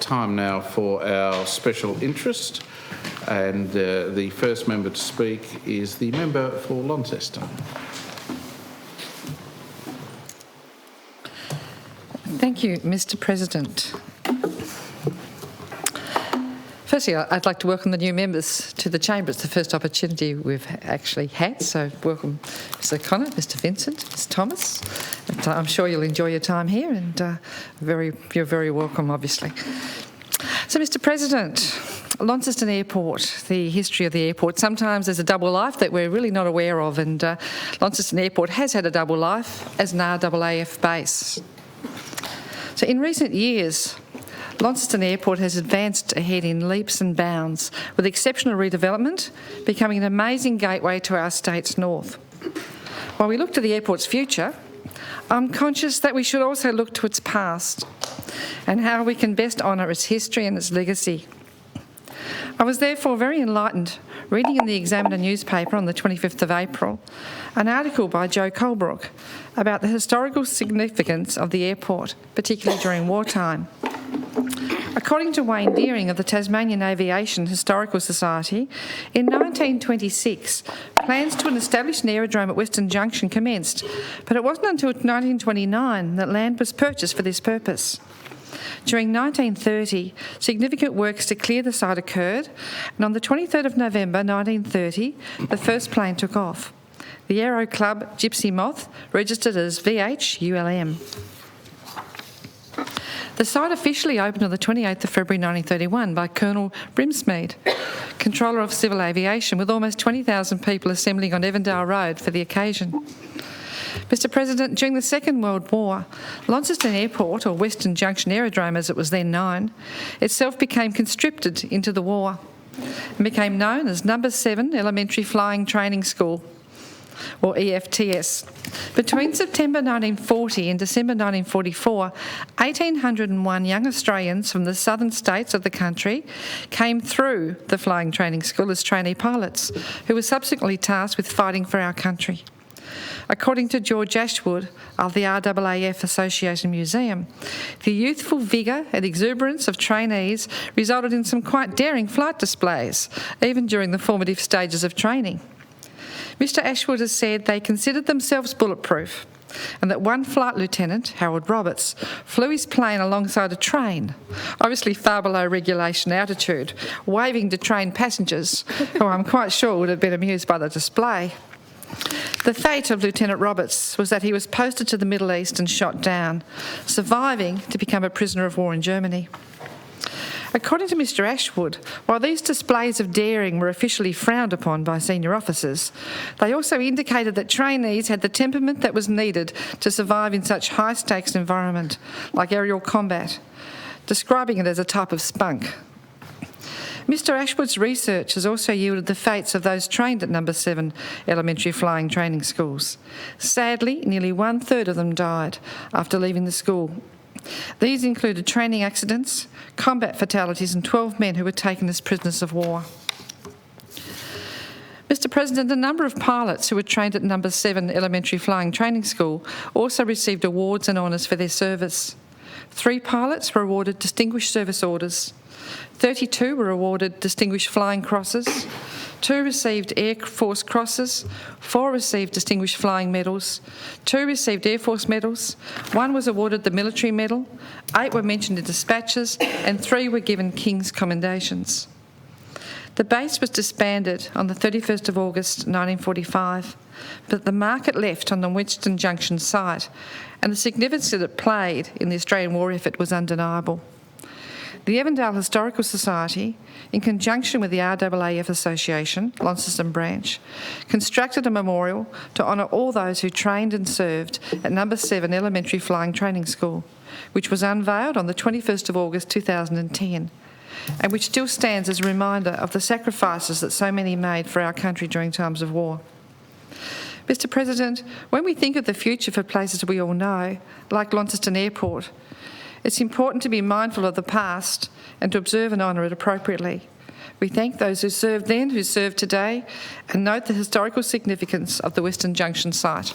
time now for our special interest, and the first member to speak is the member for Launceston. Thank you, Mr. President. Firstly, I'd like to welcome the new members to the Chamber. It's the first opportunity we've actually had, so welcome Mr. Connor, Mr. Vincent, Ms. Thomas. And I'm sure you'll enjoy your time here, and you're very welcome, obviously. So, Mr. President, Launceston Airport, the history of the airport. Sometimes there's a double life that we're really not aware of, and Launceston Airport has had a double life as an RAAF base. So in recent years, Launceston Airport has advanced ahead in leaps and bounds, with exceptional redevelopment becoming an amazing gateway to our state's north. While we look to the airport's future, I'm conscious that we should also look to its past and how we can best honour its history and its legacy. I was therefore very enlightened reading in the Examiner newspaper on the 25th of April an article by Joe Colebrook about the historical significance of the airport, particularly during wartime. According to Wayne Deering of the Tasmanian Aviation Historical Society, in 1926, plans to establish an aerodrome at Western Junction commenced, but it wasn't until 1929 that land was purchased for this purpose. During 1930, significant works to clear the site occurred, and on the 23rd of November 1930, the first plane took off. The Aero Club Gypsy Moth registered as VHULM. The site officially opened on the 28th of February 1931 by Colonel Brimsmead, Controller of Civil Aviation, with almost 20,000 people assembling on Evandale Road for the occasion. Mr. President, during the Second World War, Launceston Airport, or Western Junction Aerodrome as it was then known, itself became conscripted into the war and became known as No. 7 Elementary Flying Training School, or EFTS. Between September 1940 and December 1944, 1,801 young Australians from the southern states of the country came through the flying training school as trainee pilots, who were subsequently tasked with fighting for our country. According to George Ashwood of the RAAF Association Museum, the youthful vigour and exuberance of trainees resulted in some quite daring flight displays, even during the formative stages of training. Mr. Ashwood has said they considered themselves bulletproof, and that one flight lieutenant, Harold Roberts, flew his plane alongside a train, obviously far below regulation altitude, waving to train passengers, who I'm quite sure would have been amused by the display. The fate of Lieutenant Roberts was that he was posted to the Middle East and shot down, surviving to become a prisoner of war in Germany. According to Mr. Ashwood, while these displays of daring were officially frowned upon by senior officers, they also indicated that trainees had the temperament that was needed to survive in such high-stakes environment, like aerial combat, describing it as a type of spunk. Mr. Ashwood's research has also yielded the fates of those trained at No. 7 Elementary Flying Training Schools. Sadly, nearly 1/3 of them died after leaving the school. These included training accidents, combat fatalities, and 12 men who were taken as prisoners of war. Mr. President, a number of pilots who were trained at No. 7 Elementary Flying Training School also received awards and honours for their service. 3 pilots were awarded Distinguished Service Orders. 32 were awarded Distinguished Flying Crosses, 2 received Air Force Crosses, 4 received Distinguished Flying Medals, 2 received Air Force Medals, 1 was awarded the Military Medal, 8 were mentioned in dispatches, and 3 were given King's Commendations. The base was disbanded on the 31st of August 1945, but the mark it left on the Western Junction site and the significance that it played in the Australian war effort was undeniable. The Evandale Historical Society, in conjunction with the RAAF Association, Launceston Branch, constructed a memorial to honour all those who trained and served at No. 7 Elementary Flying Training School, which was unveiled on the 21st of August 2010, and which still stands as a reminder of the sacrifices that so many made for our country during times of war. Mr. President, when we think of the future for places we all know, like Launceston Airport, it's important to be mindful of the past and to observe and honour it appropriately. We thank those who served then, who serve today, and note the historical significance of the Western Junction site.